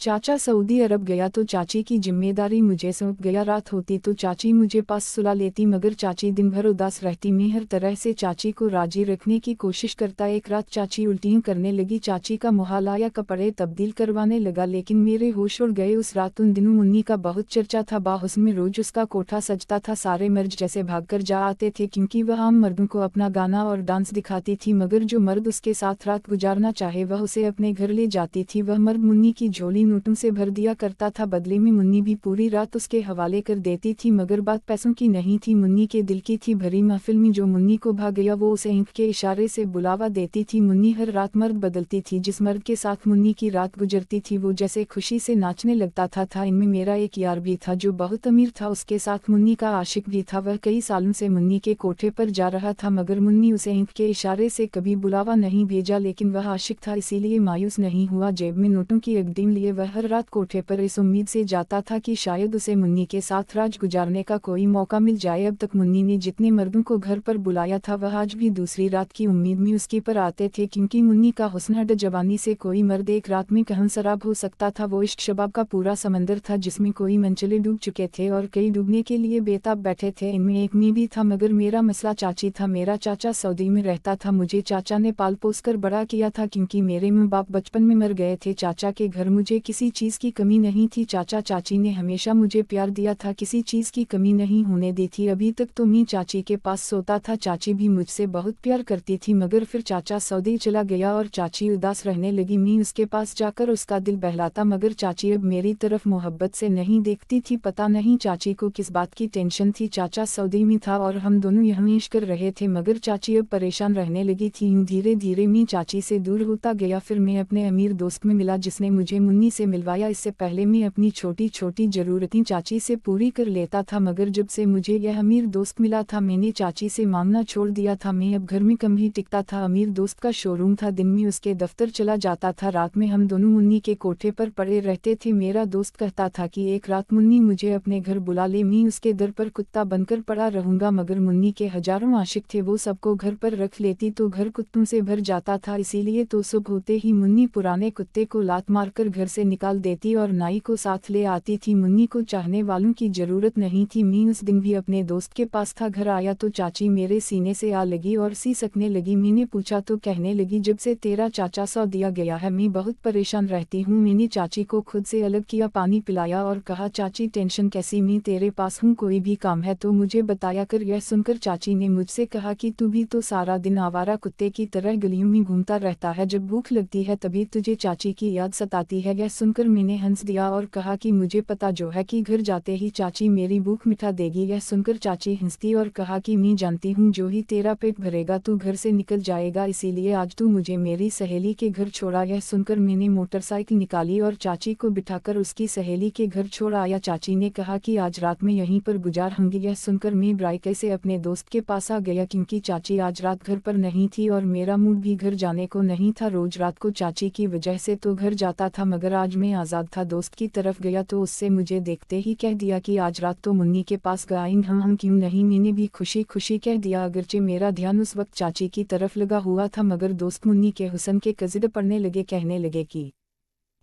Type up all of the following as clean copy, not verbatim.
चाचा सऊदी अरब गया तो चाची की जिम्मेदारी मुझे सौंप गया। रात होती तो चाची मुझे पास सुला लेती, मगर चाची दिन भर उदास रहती। मैं हर तरह से चाची को राजी रखने की कोशिश करता। एक रात चाची उल्टियाँ करने लगी। चाची का मुहाल आया, कपड़े तब्दील करवाने लगा, लेकिन मेरे होश उड़ गए। उस रात उन दिनों मुन्नी का बहुत चर्चा था। बाहुस्न में रोज उसका कोठा सजता था। सारे मर्द जैसे भागकर जा आते थे, क्योंकि वह आम मर्दों को अपना गाना और डांस दिखाती थी। मगर जो मर्द उसके साथ रात गुजारना चाहे वह उसे अपने घर ले जाती थी। वह मर्द मुन्नी की झोली नोटों से भर दिया करता था। बदले में मुन्नी भी पूरी रात उसके हवाले कर देती थी, मगर बात पैसों की नहीं थी, मुन्नी के दिल की थी। भरी महफिल में जो मुन्नी को भाग गया वो उसे आंख के इशारे से बुलावा देती थी। मुन्नी हर रात मर्द बदलती थी। जिस मर्द के साथ मुन्नी की रात गुजरती थी वो जैसे खुशी से नाचने लगता था। इनमें मेरा एक यार भी था जो बहुत अमीर था, उसके साथ मुन्नी का आशिक भी था। वह कई सालों से मुन्नी के कोठे पर जा रहा था, मगर मुन्नी उसे आंख के इशारे से कभी बुलावा नहीं भेजा। लेकिन वह आशिक था, इसीलिए मायूस नहीं हुआ। जेब में नोटों की अगदीम लिए वह हर रात कोठे पर इस उम्मीद से जाता था कि शायद उसे मुन्नी के साथ रात गुजारने का कोई मौका मिल जाए। अब तक मुन्नी ने जितने मर्दों को घर पर बुलाया था वह आज भी दूसरी रात की उम्मीद में उसके पर आते थे, क्योंकि मुन्नी का हुस्न हद जवानी से कोई मर्द एक रात में कहन सराब हो सकता था। वो इश्क शबाब का पूरा समंदर था जिसमें कोई मंचले डूब चुके थे और कई डूबने के लिए बेताब बैठे थे। इनमें एक मैं भी था, मगर मेरा मसला चाची था। मेरा चाचा सऊदी में रहता था। मुझे चाचा ने पाल पोस कर बड़ा किया था, क्योंकि मेरे माँ बाप बचपन में मर गए थे। चाचा के घर मुझे किसी चीज़ की कमी नहीं थी। चाचा चाची ने हमेशा मुझे प्यार दिया था, किसी चीज़ की कमी नहीं होने दी थी। अभी तक तो मैं चाची के पास सोता था। चाची भी मुझसे बहुत प्यार करती थी, मगर फिर चाचा सऊदी चला गया और चाची उदास रहने लगी। मैं उसके पास जाकर उसका दिल बहलाता, मगर चाची अब मेरी तरफ मोहब्बत से नहीं देखती थी। पता नहीं चाची को किस बात की टेंशन थी। चाचा सऊदी में था और हम दोनों यहीं इश्क कर रहे थे, मगर चाची अब परेशान रहने लगी थी। यूं धीरे धीरे मैं चाची से दूर होता गया। फिर मैं अपने अमीर दोस्त में मिला जिसने मुझे मुन्नी से मिलवाया। इससे पहले मैं अपनी छोटी छोटी ज़रूरतें चाची से पूरी कर लेता था, मगर जब से मुझे यह अमीर दोस्त मिला था मैंने चाची से मांगना छोड़ दिया था। मैं अब घर में कम ही टिकता था। अमीर दोस्त का शोरूम था, दिन में उसके दफ्तर चला जाता था, रात में हम दोनों मुन्नी के कोठे पर पड़े रहते थे। मेरा दोस्त कहता था कि एक रात मुन्नी मुझे अपने घर बुला ले, मैं उसके दर पर कुत्ता बनकर पड़ा रहूंगा। मगर मुन्नी के हजारों आशिक थे, वो सबको घर पर रख लेती तो घर कुत्तों से भर जाता था। इसीलिए तो सुबह होते ही मुन्नी पुराने कुत्ते को लात मारकर घर से निकाल देती और नाई को साथ ले आती थी। मुन्नी को चाहने वालों की जरूरत नहीं थी। मैं उस दिन भी अपने दोस्त के पास था। घर आया तो चाची मेरे सीने से आ लगी और सी सकने लगी। मैंने पूछा तो कहने लगी, जब से तेरा चाचा सौ दिया गया है मैं बहुत परेशान रहती हूँ। मैंने चाची को खुद से अलग किया, पानी पिलाया और कहा, चाची टेंशन कैसी, मैं तेरे पास हूँ, कोई भी काम है तो मुझे बताया कर। यह सुनकर चाची ने मुझसे कहा कि तू भी तो सारा दिन आवारा कुत्ते की तरह गलियों में घूमता रहता है, जब भूख लगती है तभी तुझे चाची की याद सताती है। यह सुनकर मैंने हंस दिया और कहा कि मुझे पता जो है कि घर जाते ही चाची मेरी भूख मिटा देगी। यह सुनकर चाची हंसती और कहा कि मैं जानती हूँ जो ही तेरा पेट भरेगा तू घर से निकल जाएगा, इसीलिए आज तू मुझे मेरी सहेली के घर छोड़ा। यह सुनकर मैंने मोटरसाइकिल निकाली और चाची को बिठाकर उसकी सहेली के घर छोड़ आया। चाची ने कहा कि आज रात में यहीं पर गुजार होंगी। यह सुनकर मैं बारीकी से अपने दोस्त के पास आ गया, क्योंकि चाची आज रात घर पर नहीं थी और मेरा मूड भी घर जाने को नहीं था। रोज रात को चाची की वजह से तो घर जाता था, मगर आज मैं आज़ाद था। दोस्त की तरफ गया तो उससे मुझे देखते ही कह दिया कि आज रात तो मुन्नी के पास गाएंगे हम क्यों नहीं। मैंने भी खुशी खुशी कह दिया, अगरचे मेरा ध्यान उस वक्त चाची की तरफ लगा हुआ था। मगर दोस्त मुन्नी के हुस्न के कज़िद पड़ने लगे, कहने लगे कि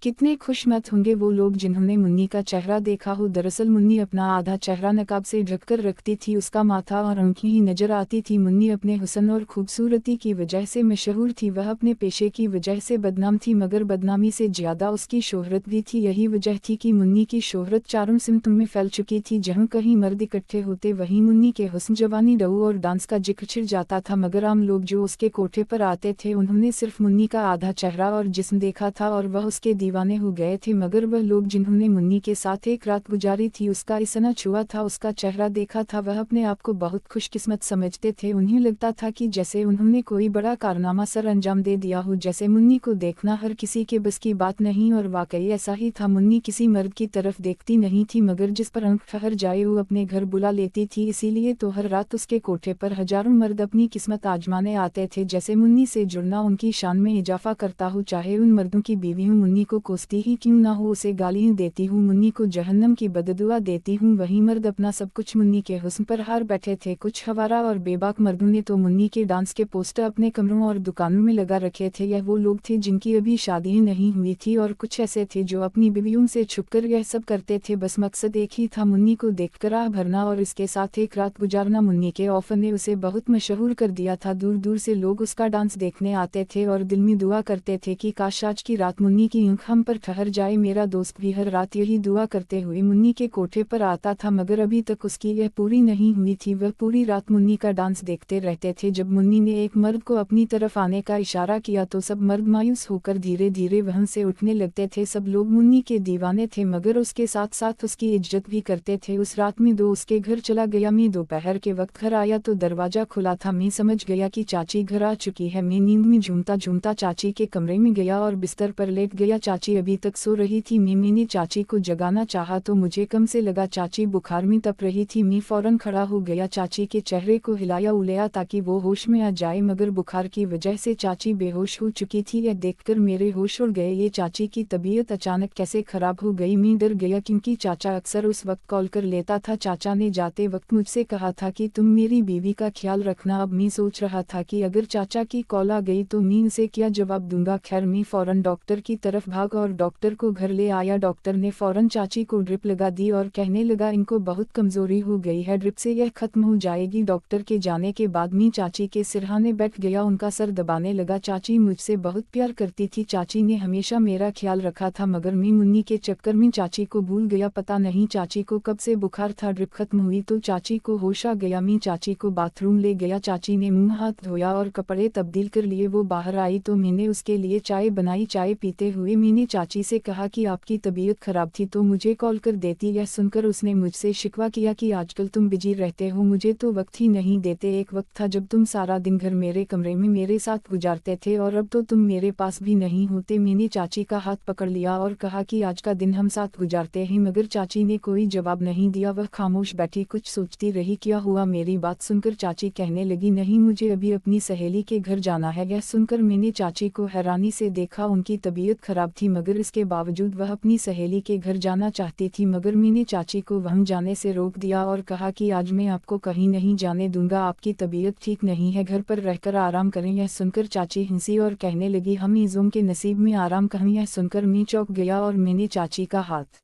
कितने खुशमत होंगे वो लोग जिन्होंने मुन्नी का चेहरा देखा हो। दरअसल मुन्नी अपना आधा चेहरा नकाब से ढककर रखती थी, उसका माथा और आंखें ही नजर आती थी। मुन्नी अपने हुस्न और खूबसूरती की वजह से मशहूर थी, वह अपने पेशे की वजह से बदनाम थी, मगर बदनामी से ज्यादा उसकी शोहरत भी थी। यही वजह थी कि मुन्नी की शोहरत चारों सिमतों में फैल चुकी थी। जहाँ कहीं मर्द इकट्ठे होते वहीं मुन्नी के हुस्न, जवानी, डऊ और डांस का जिक्र छिड़ जाता था। मगर आम लोग जो उसके कोठे पर आते थे उन्होंने सिर्फ मुन्नी का आधा चेहरा और जिस्म देखा था और वह उसके दीवाने हो गए थे। मगर वह लोग जिन्होंने मुन्नी के साथ एक रात गुजारी थी, उसका इतना छुआ था, उसका चेहरा देखा था, वह अपने आप को बहुत खुशकिस्मत समझते थे। उन्हें लगता था कि जैसे उन्होंने कोई बड़ा कारनामा सर अंजाम दे दिया हो। जैसे मुन्नी को देखना हर किसी के बस की बात नहीं, और वाकई ऐसा ही था। मुन्नी किसी मर्द की तरफ देखती नहीं थी, मगर जिस पर आंख ठहर जाए वो अपने घर बुला लेती थी। इसीलिए तो हर रात उसके कोठे पर हजारों मर्द अपनी किस्मत आजमाने आते थे। जैसे मुन्नी से जुड़ना उनकी शान में इजाफा करता हो। चाहे उन मर्दों की बीवियों मुन्नी को कोसती ही क्यों ना हो उसे गालियाँ देती हूँ, मुन्नी को जहन्नम की बददुआ देती हूँ। वही मर्द अपना सब कुछ मुन्नी के हुस्न पर हार बैठे थे। कुछ हवारा और बेबाक मर्दों ने तो मुन्नी के डांस के पोस्टर अपने कमरों और दुकानों में लगा रखे थे। यह वो लोग थे जिनकी अभी शादी नहीं हुई थी, और कुछ ऐसे थे जो अपनी बीवियों से छुपकर यह सब करते थे। बस मकसद एक ही था, मुन्नी को देखकर आह भरना और इसके साथ एक रात गुजारना। मुन्नी के ऑफर ने उसे बहुत मशहूर कर दिया था। दूर दूर से लोग उसका डांस देखने आते थे और दिल में दुआ करते थे कि काश आज की रात मुन्नी की आँख हम पर ठहर जाए। मेरा दोस्त भी हर रात यही दुआ करते हुए मुन्नी के कोठे पर आता था, मगर अभी तक उसकी यह पूरी नहीं हुई थी। वह पूरी रात मुन्नी का डांस देखते रहते थे। जब मुन्नी ने एक मर्द को अपनी तरफ आने का इशारा किया तो सब मर्द मायूस होकर धीरे धीरे वहां से उठने लगते थे। सब लोग मुन्नी के दीवाने थे, मगर उसके साथ साथ उसकी इज्जत भी करते थे। उस रात में दो उसके घर चला गया। मैं दोपहर के वक्त घर आया तो दरवाजा खुला था। मैं समझ गया कि चाची घर आ चुकी है। मैं नींद में झूमता झूमता चाची के कमरे में गया और बिस्तर पर लेट गया। चाची अभी तक सो रही थी। मैंने चाची को जगाना चाहा तो मुझे कम से लगा चाची बुखार में तप रही थी। मैं फौरन खड़ा हो गया, चाची के चेहरे को हिलाया उलाया ताकि वो होश में आ जाए, मगर बुखार की वजह से चाची बेहोश हो चुकी थी। यह देखकर मेरे होश उड़ गए। ये चाची की तबीयत अचानक कैसे खराब हो गई। मैं डर गया क्योंकि चाचा अक्सर उस वक्त कॉल कर लेता था। चाचा ने जाते वक्त मुझसे कहा था कि तुम मेरी बीवी का ख्याल रखना। अब मैं सोच रहा था कि अगर चाचा की कॉल आ गई तो मैं उसे क्या जवाब दूंगा। खैर मैं फौरन डॉक्टर की तरफ भाग और डॉक्टर को घर ले आया। डॉक्टर ने फौरन चाची को ड्रिप लगा दी और कहने लगा इनको बहुत कमजोरी हो गई है, ड्रिप से यह खत्म हो जाएगी। डॉक्टर के जाने के बाद मैं चाची के सिरहाने बैठ गया, उनका सर दबाने लगा। चाची मुझसे बहुत प्यार करती थी। चाची ने हमेशा मेरा ख्याल रखा था, मगर मैं मुन्नी के चक्कर में चाची को भूल गया। पता नहीं चाची को कब से बुखार था। ड्रिप खत्म हुई तो चाची को होश आ गया। मैं चाची को बाथरूम ले गया। चाची ने मुंह हाथ धोया और कपड़े तब्दील कर लिए। वो बाहर आई तो मैंने उसके लिए चाय बनाई। चाय पीते हुए मैंने चाची से कहा कि आपकी तबीयत खराब थी तो मुझे कॉल कर देती। यह सुनकर उसने मुझसे शिकवा किया कि आजकल तुम बिजी रहते हो, मुझे तो वक्त ही नहीं देते। एक वक्त था जब तुम सारा दिन घर मेरे कमरे में मेरे साथ गुजारते थे और अब तो तुम मेरे पास भी नहीं होते। मैंने चाची का हाथ पकड़ लिया और कहा कि आज का दिन हम साथ गुजारते हैं, मगर चाची ने कोई जवाब नहीं दिया। वह खामोश बैठी कुछ सोचती रही। क्या हुआ? मेरी बात सुनकर चाची कहने लगी, नहीं मुझे अभी अपनी सहेली के घर जाना है। यह सुनकर मैंने चाची को हैरानी से देखा। उनकी तबीयत खराब थी मगर इसके बावजूद वह अपनी सहेली के घर जाना चाहती थी, मगर मैंने चाची को वहां जाने से रोक दिया और कहा कि आज मैं आपको कहीं नहीं जाने दूंगा, आपकी तबीयत ठीक नहीं है, घर पर रहकर आराम करें। यह सुनकर चाची हंसी और कहने लगी, हम ईज़ों के नसीब में आराम कहाँ। यह सुनकर मैं चौंक गया और मैंने चाची का हाथ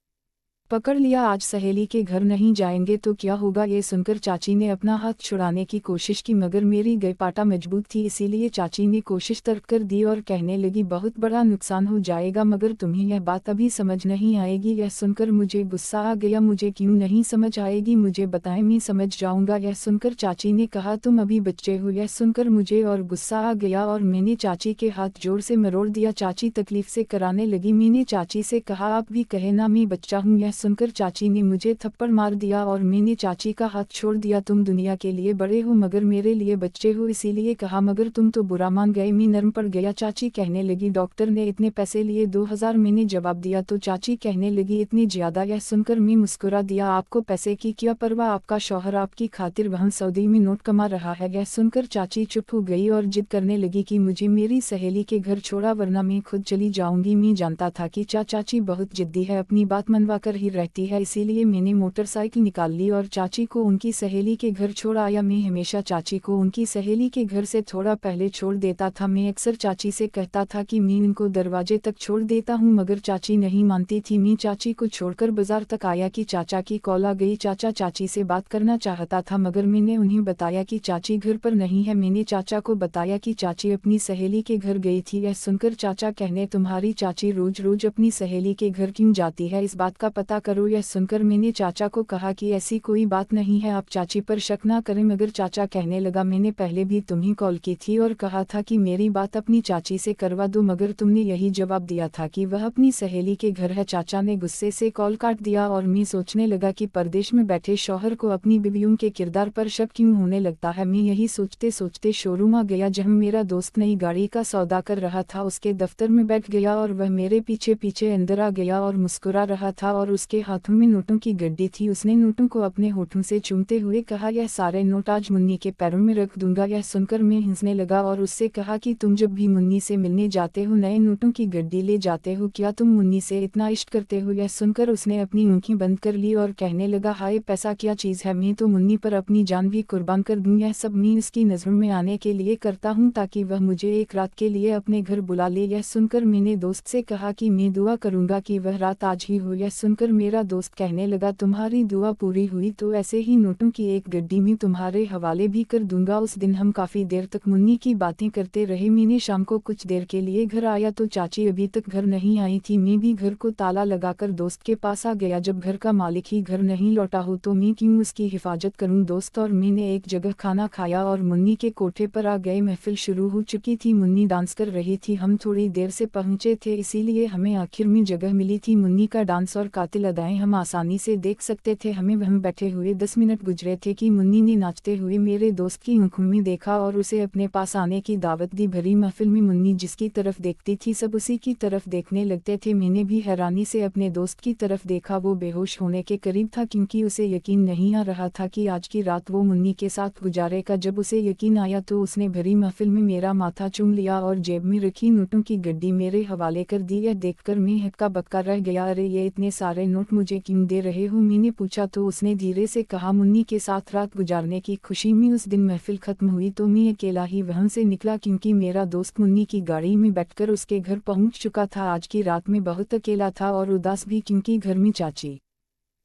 पकड़ लिया। आज सहेली के घर नहीं जाएंगे तो क्या होगा? ये सुनकर चाची ने अपना हाथ छुड़ाने की कोशिश की, मगर मेरी गयपाटा मजबूत थी, इसीलिए चाची ने कोशिश तर्क कर दी और कहने लगी, बहुत बड़ा नुकसान हो जाएगा, मगर तुम्हें यह बात अभी समझ नहीं आएगी। यह सुनकर मुझे गुस्सा आ गया। मुझे क्यों नहीं समझ आएगी? मुझे बताएं, मैं समझ जाऊंगा। यह सुनकर चाची ने कहा, तुम अभी बच्चे हो। यह सुनकर मुझे और गुस्सा आ गया और मैंने चाची के हाथ जोर से मरोड़ दिया। चाची तकलीफ से कराने लगी। मैंने चाची से कहा, आप भी कहे ना मैं बच्चा हूँ। यह सुनकर चाची ने मुझे थप्पड़ मार दिया और मैंने चाची का हाथ छोड़ दिया। तुम दुनिया के लिए बड़े हो मगर मेरे लिए बच्चे हो, इसीलिए कहा, मगर तुम तो बुरा मान गए। मैं नर्म पड़ गया। चाची कहने लगी, डॉक्टर ने इतने पैसे लिए? 2000। मैंने जवाब दिया तो चाची कहने लगी, इतनी ज्यादा? यह सुनकर मैं मुस्कुरा दिया। आपको पैसे की क्या परवाह, आपका शौहर आपकी खातिर वहाँ सऊदी में नोट कमा रहा है। यह सुनकर चाची चुप हो गई और जिद करने लगी कि मुझे मेरी सहेली के घर छोड़ा वरना मैं खुद चली जाऊंगी। मैं जानता था कि चाची बहुत जिद्दी है, अपनी बात मनवा कर ही रहती है, इसीलिए मैंने मोटरसाइकिल निकाल ली और चाची को उनकी सहेली के घर छोड़ आया। मैं हमेशा चाची को उनकी सहेली के घर से थोड़ा पहले छोड़ देता था। मैं अक्सर चाची से कहता था कि मैं इनको दरवाजे तक छोड़ देता हूँ, मगर चाची नहीं मानती थी। मैं चाची को छोड़कर बाजार तक आया कि चाचा की कॉल आ गई। चाचा चाची से बात करना चाहता था, मगर मैंने उन्हें बताया कि चाची घर पर नहीं है। मैंने चाचा को बताया कि चाची अपनी सहेली के घर गई थी। यह सुनकर चाचा कहने, तुम्हारी चाची रोज रोज अपनी सहेली के घर क्यों जाती है, इस बात का पता करो। यह सुनकर मैंने चाचा को कहा कि ऐसी कोई बात नहीं है, आप चाची पर शक ना करें। मगर चाचा कहने लगा, मैंने पहले भी तुम्हें कॉल की थी और कहा था कि मेरी बात अपनी चाची से करवा दो, मगर तुमने यही जवाब दिया था कि वह अपनी सहेली के घर है। चाचा ने गुस्से से कॉल काट दिया और मैं सोचने लगा कि परदेश में बैठे शौहर को अपनी बीवियों के किरदार पर शक क्यों होने लगता है। मैं यही सोचते सोचते शोरूम आ गया जहाँ मेरा दोस्त नई गाड़ी का सौदा कर रहा था। उसके दफ्तर में बैठ गया और वह मेरे पीछे पीछे अंदर आ गया और मुस्कुरा रहा था और उसके उसके हाथों में नोटों की गड्डी थी। उसने नोटों को अपने होठों से चूमते हुए कहा, यह सारे नोट आज मुन्नी के पैरों में रख दूंगा। यह सुनकर मैं हंसने लगा और उससे कहा कि तुम जब भी मुन्नी से मिलने जाते हो नए नोटों की गड्डी ले जाते हो, क्या तुम मुन्नी से इतना इश्क करते हो? यह सुनकर उसने अपनी आंखें बंद कर ली और कहने लगा, हाय पैसा क्या चीज़ है, मैं तो मुन्नी पर अपनी जान भी कुर्बान कर दूं। यह सब मैं उसकी नज़रों में आने के लिए करता हूँ ताकि वह मुझे एक रात के लिए अपने घर बुला ले। यह सुनकर मैंने दोस्त से कहा कि मैं दुआ करूंगा कि वह रात आज ही हो। यह सुनकर मेरा दोस्त कहने लगा, तुम्हारी दुआ पूरी हुई तो ऐसे ही नोटों की एक गड्डी में तुम्हारे हवाले भी कर दूंगा। उस दिन हम काफ़ी देर तक मुन्नी की बातें करते रहे। मैंने शाम को कुछ देर के लिए घर आया तो चाची अभी तक घर नहीं आई थी। मैं भी घर को ताला लगाकर दोस्त के पास आ गया। जब घर का मालिक ही घर नहीं लौटा हो तो मैं क्यों उसकी हिफाजत करूं? दोस्त और मैंने एक जगह खाना खाया और मुन्नी के कोठे पर आ गए। महफिल शुरू हो चुकी थी, मुन्नी डांस कर रही थी। हम थोड़ी देर से पहुंचे थे इसीलिए हमें आखिर में जगह मिली थी। मुन्नी का डांस और कातिल अदाएं हम आसानी से देख सकते थे। हमें वहां बैठे हुए 10 मिनट गुजरे थे कि मुन्नी ने नाचते हुए मेरे दोस्त की आंखों में देखा और उसे अपने पास आने की दावत दी। भरी महफिल में मुन्नी जिसकी तरफ देखती थी सब उसी की तरफ देखने लगते थे। मैंने भी हैरानी से अपने दोस्त की तरफ देखा। वो बेहोश होने के करीब था क्योंकि उसे यकीन नहीं आ रहा था कि आज की रात वो मुन्नी के साथ गुजारेगा। जब उसे यकीन आया तो उसने भरी महफिल में मेरा माथा चूम लिया और जेब में रखी नोटों की गड्डी मेरे हवाले कर दी। यह देखकर मैं हक्का बक्का रह गया। अरे ये इतने सारे नोट मुझे क्यों दे रहे हो? मैंने पूछा तो उसने धीरे से कहा, मुन्नी के साथ रात गुजारने की खुशी में। उस दिन महफिल खत्म हुई तो मैं अकेला ही वहां से निकला क्योंकि मेरा दोस्त मुन्नी की गाड़ी में बैठकर उसके घर पहुंच चुका था। आज की रात में बहुत अकेला था और उदास भी क्योंकि घर में चाची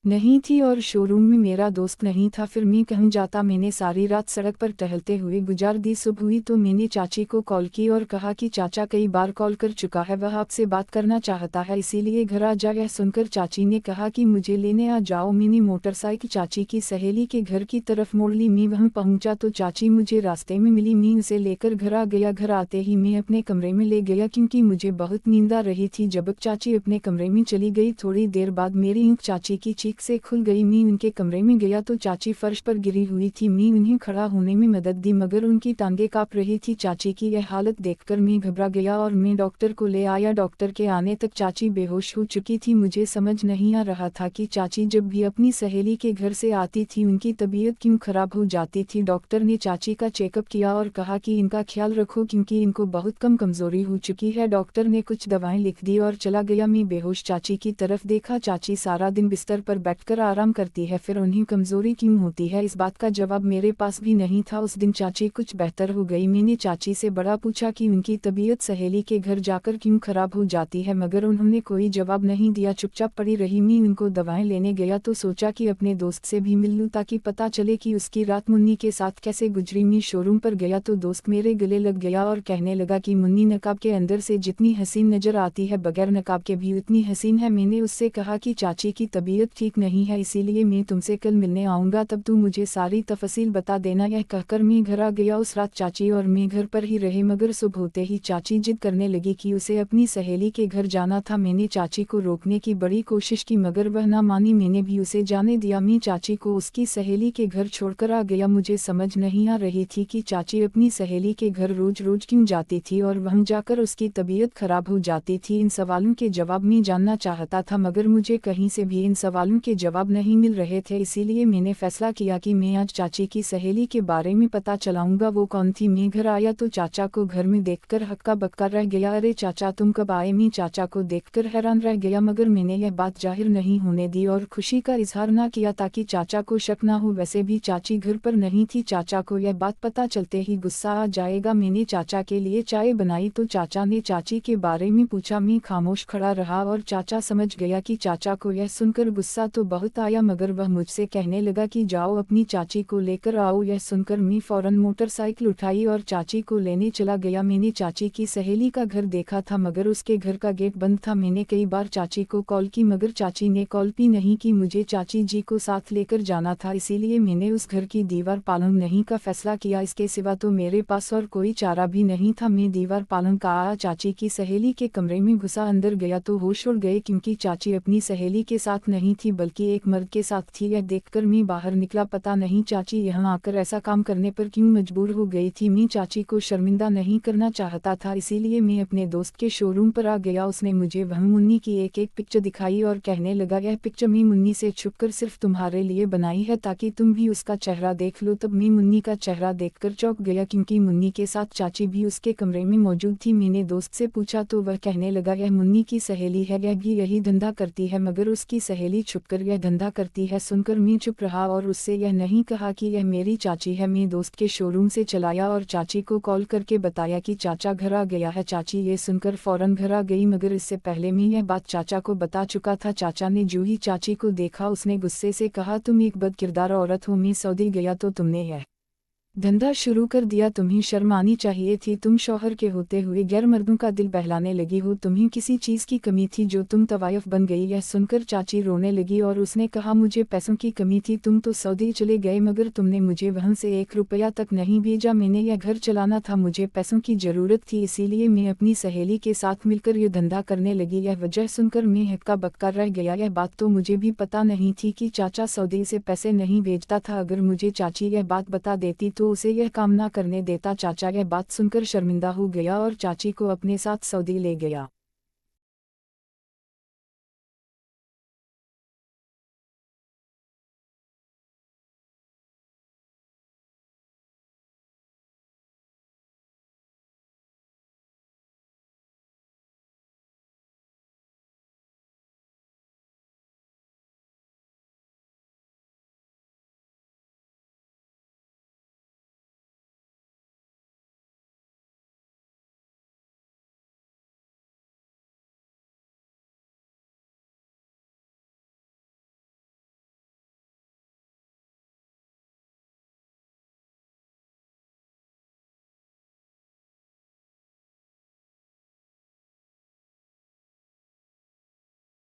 नहीं थी और शोरूम में मेरा दोस्त नहीं था। फिर मैं कहीं जाता? मैंने सारी रात सड़क पर टहलते हुए गुजार दी। सुबह हुई तो मैंने चाची को कॉल की और कहा कि चाचा कई बार कॉल कर चुका है, वह आपसे बात करना चाहता है इसीलिए घर आ जा। यह सुनकर चाची ने कहा कि मुझे लेने आ जाओ। मैंने मोटरसाइकिल चाची की सहेली के घर की तरफ मोड़ ली। मैं वहां पहुंचा तो चाची मुझे रास्ते में मिली। मैं उसे लेकर घर आ गया। घर आते ही मैं अपने कमरे में ले गया क्योंकि मुझे बहुत नींद आ रही थी। जब चाची अपने कमरे में चली गई थोड़ी देर बाद मेरी आंख चाची की चीख से खुल गई। मैं उनके कमरे में गया तो चाची फर्श पर गिरी हुई थी। मैं उन्हें खड़ा होने में मदद दी मगर उनकी टांगें कांप रही थी। चाची की यह हालत देखकर मैं घबरा गया और मैं डॉक्टर को ले आया। डॉक्टर के आने तक चाची बेहोश हो चुकी थी। मुझे समझ नहीं आ रहा था कि चाची जब भी अपनी सहेली के घर से आती थी उनकी तबीयत क्यों खराब हो जाती थी। डॉक्टर ने चाची का चेकअप किया और कहा कि इनका ख्याल रखो क्योंकि इनको बहुत कम कमजोरी हो चुकी है। डॉक्टर ने कुछ दवाएं लिख दी और चला गया। मैं बेहोश चाची की तरफ देखा। चाची सारा दिन बिस्तर पर बैठकर आराम करती है, फिर उन्हें कमजोरी क्यों होती है? इस बात का जवाब मेरे पास भी नहीं था। उस दिन चाची कुछ बेहतर हो गई। मैंने चाची से बड़ा पूछा कि उनकी तबीयत सहेली के घर जाकर क्यों खराब हो जाती है मगर उन्होंने कोई जवाब नहीं दिया, चुपचाप पड़ी रही। मैं उनको दवाएं लेने गया तो सोचा कि अपने दोस्त से भी मिल लूं ताकि पता चले कि उसकी रात मुन्नी के साथ कैसे गुजरी। मैं शोरूम पर गया तो दोस्त मेरे गले लग गया और कहने लगा कि मुन्नी नकाब के अंदर से जितनी हसीन नजर आती है बगैर नकाब के भी उतनी हसीन है। मैंने उससे कहा कि चाची की तबीयत ठीक नहीं है इसीलिए मैं तुमसे कल मिलने आऊंगा, तब तू मुझे सारी तफसील बता देना। यह कहकर मैं घर आ गया। उस रात चाची और मैं घर पर ही रहे मगर सुबह होते ही चाची जिद करने लगी कि उसे अपनी सहेली के घर जाना था। मैंने चाची को रोकने की बड़ी कोशिश की मगर वह ना मानी। मैंने भी उसे जाने दिया। मैं चाची को उसकी सहेली के घर छोड़कर आ गया। मुझे समझ नहीं आ रही थी कि चाची अपनी सहेली के घर रोज रोज क्यों जाती थी और वहां जाकर उसकी तबीयत खराब हो जाती थी। इन सवालों के जवाब मैं जानना चाहता था मगर मुझे कहीं से भी इन सवालों के जवाब नहीं मिल रहे थे। इसीलिए मैंने फैसला किया कि मैं आज चाची की सहेली के बारे में पता चलाऊंगा वो कौन थी। मैं घर आया तो चाचा को घर में देखकर हक्का बक्का रह गया। अरे चाचा तुम कब आए? मैं चाचा को देखकर हैरान रह गया मगर मैंने यह बात जाहिर नहीं होने दी और खुशी का इजहार ना किया ताकि चाचा को शक ना हो। वैसे भी चाची घर पर नहीं थी, चाचा को यह बात पता चलते ही गुस्सा आ जाएगा। मैंने चाचा के लिए चाय बनाई तो चाचा ने चाची के बारे में पूछा। मैं खामोश खड़ा रहा और चाचा समझ गया कि चाचा को यह सुनकर गुस्सा तो बहुत आया मगर वह मुझसे कहने लगा कि जाओ अपनी चाची को लेकर आओ। यह सुनकर मैं फौरन मोटरसाइकिल उठाई और चाची को लेने चला गया। मैंने चाची की सहेली का घर देखा था मगर उसके घर का गेट बंद था। मैंने कई बार चाची को कॉल की मगर चाची ने कॉल भी नहीं की। मुझे चाची जी को साथ लेकर जाना था इसीलिए मैंने उस घर की दीवार पालन नहीं का फैसला किया। इसके सिवा तो मेरे पास और कोई चारा भी नहीं था। मैं दीवार पालन का चाची की सहेली के कमरे में घुसा। अंदर गया तो होश उड़ गए क्योंकि चाची अपनी सहेली के साथ नहीं थी बल्कि एक मर्द के साथ थी। यह देखकर मैं बाहर निकला। पता नहीं चाची यहाँ आकर ऐसा काम करने पर क्यों मजबूर हो गई थी। मैं चाची को शर्मिंदा नहीं करना चाहता था, इसीलिए मैं अपने दोस्त के शोरूम पर आ गया। उसने मुझे वह मुन्नी की एक एक पिक्चर दिखाई और कहने लगा, यह पिक्चर मैं मुन्नी से छुपकर सिर्फ तुम्हारे लिए बनाई है ताकि तुम भी उसका चेहरा देख लो। तब मैं मुन्नी का चेहरा देखकर चौंक गया, क्योंकि मुन्नी के साथ चाची भी उसके कमरे में मौजूद थी। मैंने दोस्त से पूछा तो वह कहने लगा, यह मुन्नी की सहेली है, यह भी यही धंधा करती है, मगर उसकी सहेली छुपकर यह धंधा करती है। सुनकर मैं चुप रहा और उससे यह नहीं कहा कि यह मेरी चाची है। मैं दोस्त के शोरूम से चलाया और चाची को कॉल करके बताया कि चाचा घर आ गया है। चाची ये सुनकर फौरन घर आ गई, मगर इससे पहले मैं यह बात चाचा को बता चुका था। चाचा ने जो ही चाची को देखा, उसने गुस्से से कहा, तुम एक बदकिरदार औरत हो। मैं सऊदी गया तो तुमने यह धंधा शुरू कर दिया। तुम्हें शर्म आनी चाहिए थी। तुम शौहर के होते हुए गैर मर्दों का दिल बहलाने लगी हो। तुम्हें किसी चीज़ की कमी थी जो तुम तवायफ बन गई। यह सुनकर चाची रोने लगी और उसने कहा, मुझे पैसों की कमी थी। तुम तो सऊदी चले गए, मगर तुमने मुझे वहाँ से 1 रुपया तक नहीं भेजा। मैंने यह घर चलाना था, मुझे पैसों की ज़रूरत थी, इसीलिए मैं अपनी सहेली के साथ मिलकर यह धंधा करने लगी। यह वजह सुनकर मैं हक्का बक्का रह गया। यह बात तो मुझे भी पता नहीं थी कि चाचा सऊदी से पैसे नहीं भेजता था। अगर मुझे चाची यह बात बता देती तो उसे यह काम ना करने देता। चाचा यह बात सुनकर शर्मिंदा हो गया और चाची को अपने साथ सऊदी ले गया।